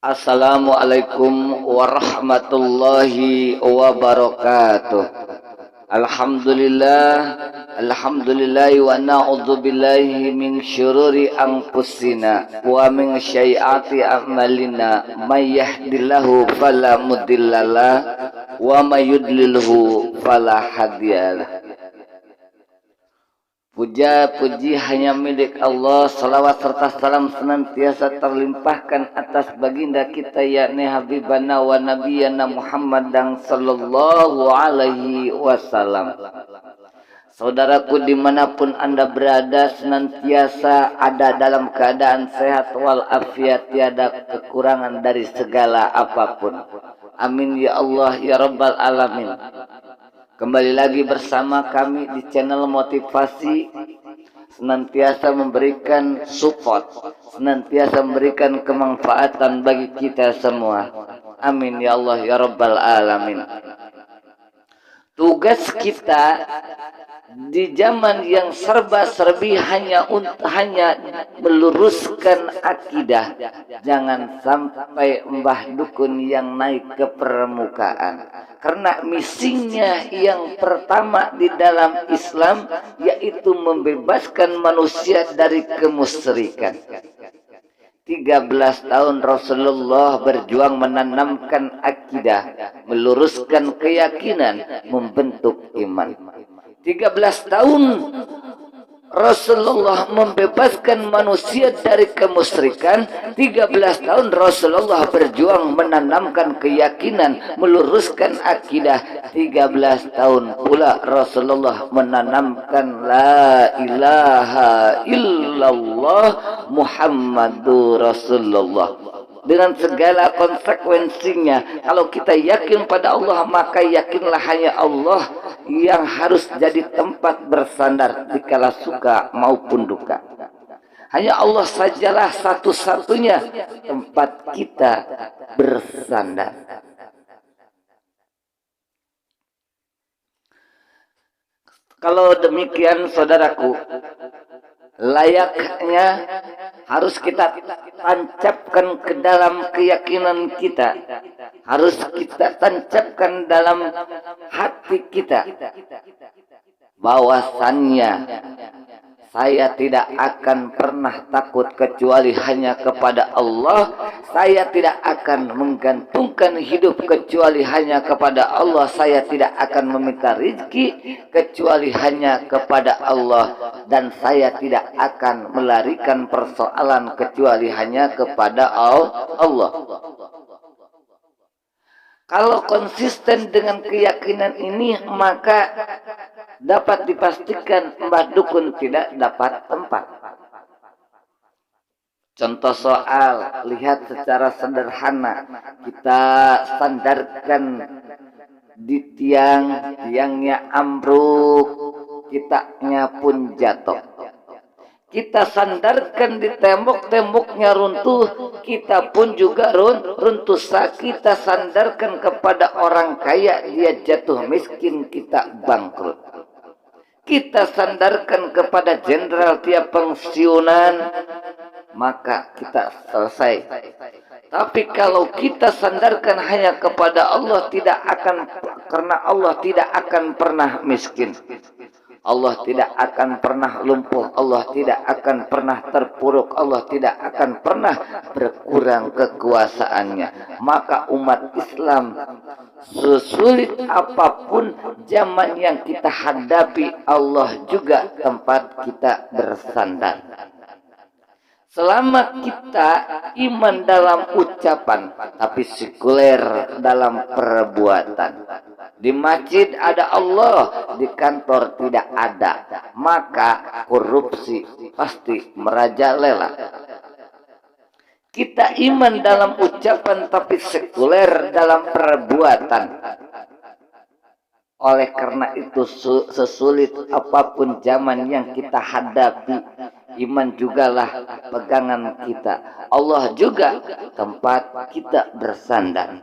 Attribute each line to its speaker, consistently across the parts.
Speaker 1: Assalamualaikum warahmatullahi wabarakatuh. Alhamdulillah, alhamdulillah wa na'udzu billahi min syururi anfusina wa min sayyiati a'malina. May yahdihillahu fala mudhillalah wa may yudlilhu fala hadiyalah. Puja puji hanya milik Allah, salawat serta salam senantiasa terlimpahkan atas baginda kita yakni Habibana wa Nabiyana Muhammad dan sallallahu alaihi wasallam. Saudaraku dimanapun anda berada, senantiasa ada dalam keadaan sehat walafiat, tiada kekurangan dari segala apapun. Amin ya Allah ya Rabbal Alamin. Kembali lagi bersama kami di channel motivasi, senantiasa memberikan support, senantiasa memberikan kemanfaatan bagi kita semua. Amin ya Allah ya Rabbal Alamin. Tugas kita di zaman yang serba-serbi hanya meluruskan akidah. Jangan sampai mbah dukun yang naik ke permukaan. Karena misinya yang pertama di dalam Islam yaitu membebaskan manusia dari kemusyrikan. 13 tahun Rasulullah berjuang menanamkan akidah, meluruskan keyakinan, membentuk iman. 13 tahun Rasulullah membebaskan manusia dari kemusyrikan. 13 tahun Rasulullah berjuang menanamkan keyakinan, meluruskan akidah. 13 tahun pula Rasulullah menanamkan la ilaha illallah Muhammadur Rasulullah. Dengan segala konsekuensinya. Kalau kita yakin pada Allah, maka yakinlah hanya Allah yang harus jadi tempat bersandar dikala suka maupun duka. Hanya Allah sajalah satu-satunya tempat kita bersandar. Kalau demikian saudaraku, layaknya harus kita tancapkan ke dalam keyakinan kita, harus kita tancapkan dalam hati kita bahwasannya saya tidak akan pernah takut kecuali hanya kepada Allah. Saya tidak akan menggantungkan hidup kecuali hanya kepada Allah. Saya tidak akan meminta rezeki kecuali hanya kepada Allah. Dan saya tidak akan melarikan persoalan kecuali hanya kepada Allah. Kalau konsisten dengan keyakinan ini, maka dapat dipastikan mbah dukun tidak dapat tempat. Contoh soal, lihat secara sederhana, kita sandarkan di tiangnya ambruk, kitanya pun jatuh. Kita sandarkan di temboknya runtuh, kita pun juga runtuh. Kita sandarkan kepada orang kaya, dia jatuh miskin, kita bangkrut. Kita sandarkan kepada jenderal, dia pensiunan, maka kita selesai. Tapi kalau kita sandarkan hanya kepada Allah, karena Allah tidak akan pernah miskin. Allah tidak akan pernah lumpuh, Allah tidak akan pernah terpuruk, Allah tidak akan pernah berkurang kekuasaannya. Maka umat Islam, sesulit apapun zaman yang kita hadapi, Allah juga tempat kita bersandar. Selama kita iman dalam ucapan, tapi sekuler dalam perbuatan. Di masjid ada Allah, di kantor tidak ada, maka korupsi pasti merajalela. Kita iman dalam ucapan tapi sekuler dalam perbuatan. Oleh karena itu sesulit apapun zaman yang kita hadapi, iman jugalah pegangan kita. Allah juga tempat kita bersandar.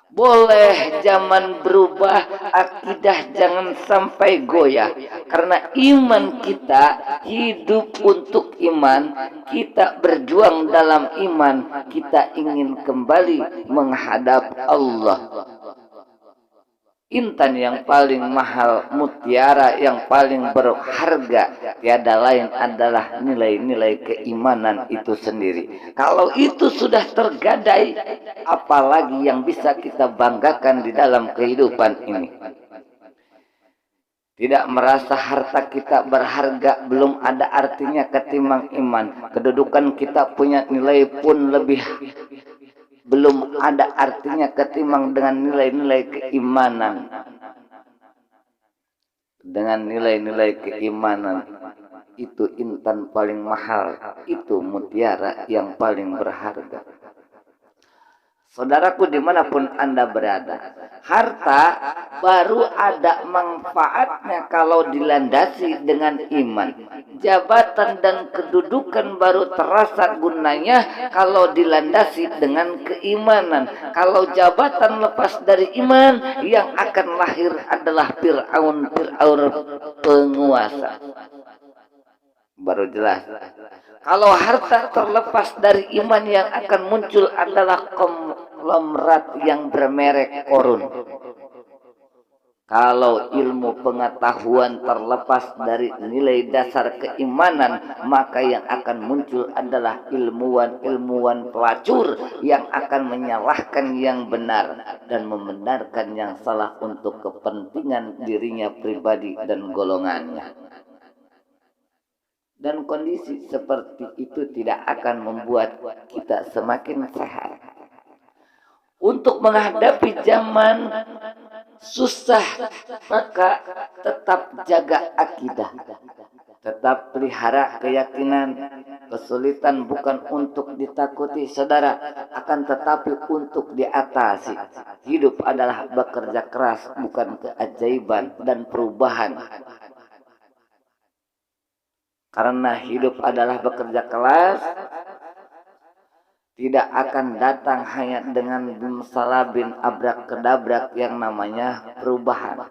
Speaker 1: Boleh zaman berubah, akidah jangan sampai goyah. Karena iman kita hidup untuk iman, kita berjuang dalam iman, kita ingin kembali menghadap Allah. Intan yang paling mahal, mutiara yang paling berharga, tiada lain adalah nilai-nilai keimanan itu sendiri. Kalau itu sudah tergadai, apalagi yang bisa kita banggakan di dalam kehidupan ini. Tidak merasa harta kita berharga, belum ada artinya ketimbang iman. Kedudukan kita punya nilai pun lebih, belum ada artinya ketimbang dengan nilai-nilai keimanan. Dengan nilai-nilai keimanan, itu intan paling mahal, itu mutiara yang paling berharga. Saudaraku dimanapun Anda berada, harta baru ada manfaatnya kalau dilandasi dengan iman. Jabatan dan kedudukan baru terasa gunanya kalau dilandasi dengan keimanan. Kalau jabatan lepas dari iman, yang akan lahir adalah Fir'aun penguasa. Baru jelas. Kalau harta terlepas dari iman, yang akan muncul adalah konglomerat yang bermerek korun. Kalau ilmu pengetahuan terlepas dari nilai dasar keimanan, maka yang akan muncul adalah ilmuwan-ilmuwan pelacur yang akan menyalahkan yang benar dan membenarkan yang salah untuk kepentingan dirinya pribadi dan golongannya. Dan kondisi seperti itu tidak akan membuat kita semakin sehat. Untuk menghadapi zaman susah, maka tetap jaga akidah. Tetap pelihara keyakinan. Kesulitan bukan untuk ditakuti, saudara, akan tetapi untuk diatasi. Hidup adalah bekerja keras, bukan keajaiban dan perubahan. Karena hidup adalah bekerja keras, tidak akan datang hanya dengan bimsalabin abrak-kedabrak yang namanya perubahan.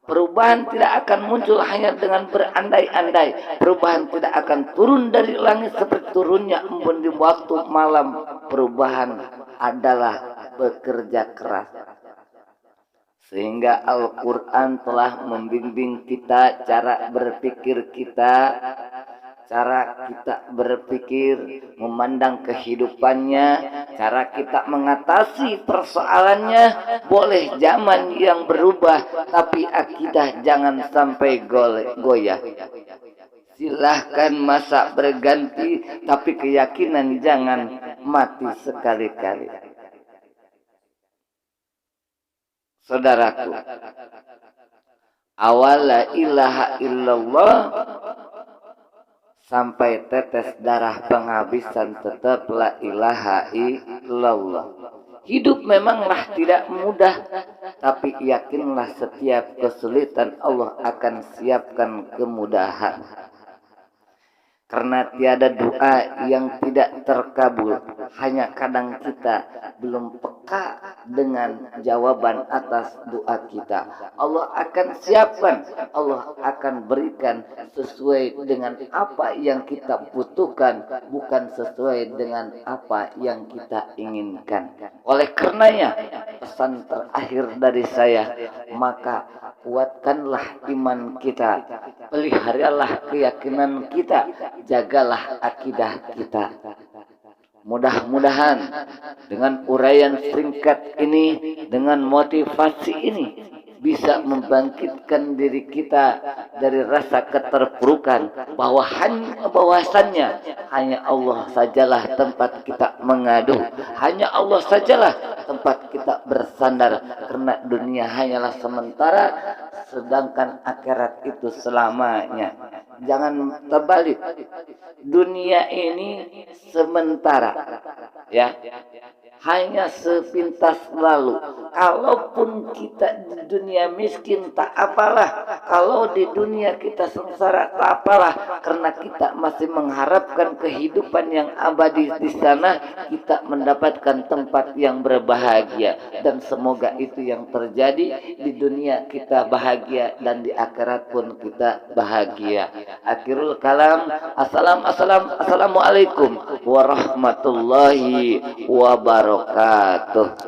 Speaker 1: Perubahan tidak akan muncul hanya dengan berandai-andai. Perubahan tidak akan turun dari langit seperti turunnya embun di waktu malam. Perubahan adalah bekerja keras. Sehingga Al-Quran telah membimbing kita cara berpikir kita, cara kita berpikir, memandang kehidupannya, cara kita mengatasi persoalannya. Boleh zaman yang berubah, tapi akidah jangan sampai goyah. Silahkan masa berganti, tapi keyakinan jangan mati sekali-kali. Saudaraku, awal la ilaha illallah sampai tetes darah penghabisan tetap la ilaha illallah. Hidup memanglah tidak mudah, tapi yakinlah setiap kesulitan Allah akan siapkan kemudahan. Karena tiada doa yang tidak terkabul, hanya kadang kita belum peka dengan jawaban atas doa kita. Allah akan siapkan, Allah akan berikan sesuai dengan apa yang kita butuhkan, bukan sesuai dengan apa yang kita inginkan. Oleh karenanya, pesan terakhir dari saya, maka kuatkanlah iman kita, peliharalah keyakinan kita, jagalah akidah kita. Mudah-mudahan dengan uraian singkat ini, dengan motivasi ini, bisa membangkitkan diri kita dari rasa keterpurukan, bahwasannya hanya Allah sajalah tempat kita mengadu, hanya Allah sajalah tempat kita bersandar, karena dunia hanyalah sementara, sedangkan akhirat itu selamanya. Jangan terbalik, dunia ini sementara, ya. hanya sepintas lalu. Kalaupun kita di dunia miskin tak apalah, kalau di dunia kita sengsara tak apalah, karena kita masih mengharapkan kehidupan yang abadi di sana, kita mendapatkan tempat yang berbahagia, dan semoga itu yang terjadi. Di dunia kita bahagia dan di akhirat pun kita bahagia. Akhirul kalam. Assalamualaikum warahmatullahi wabarakatuh.